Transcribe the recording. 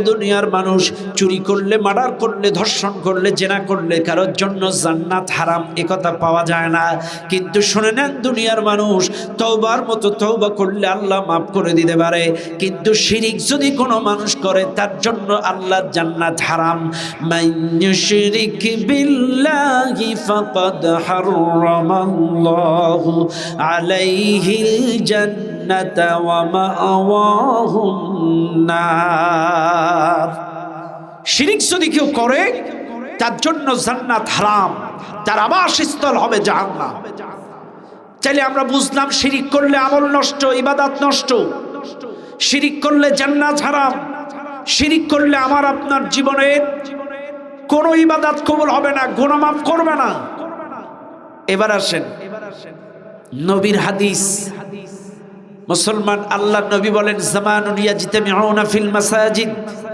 দুনিয়ার মানুষ চুরি করলে, মার্ডার করলে, ধর্ষণ করলে, জেনা করলে কারোর জন্য জান্নাত হারাম একথা পাওয়া যায় না। কিন্তু শুনে নেন, দুনিয়ার মানুষ তওবার মতো তওবা করলে আল্লাহ মাফ করে দিতে পারে, কিন্তু শিরিক যদি কোনো মানুষ করে তার জন্য আল্লাহর জান্নাত হারাম। মান ইউশরিক বিল্লাহি ফাকাদ হারামাল্লাহু আলাইহিল জান্নাতা ওয়া মাআওয়াহুন নার। শিরিক যদি কেউ করে তার জন্য জান্নাত হারাম, তার আবাসস্থল হবে জাহান্নাম। তাইলে আমরা বুঝলাম শিরিক করলে আমল নষ্ট, ইবাদত নষ্ট। শিরিক করলে জান্নাত হারাম। শিরিক করলে আমার আপনার জীবনের কোনো ইবাদত কবুল হবে না, গুনাহ মাফ করবে না। এবার আসেন নবীর হাদিস। মুসলমান আল্লাহ নবী বলেন, জামানুন ইয়াজতামিউনা ফিল মাসাজিদ,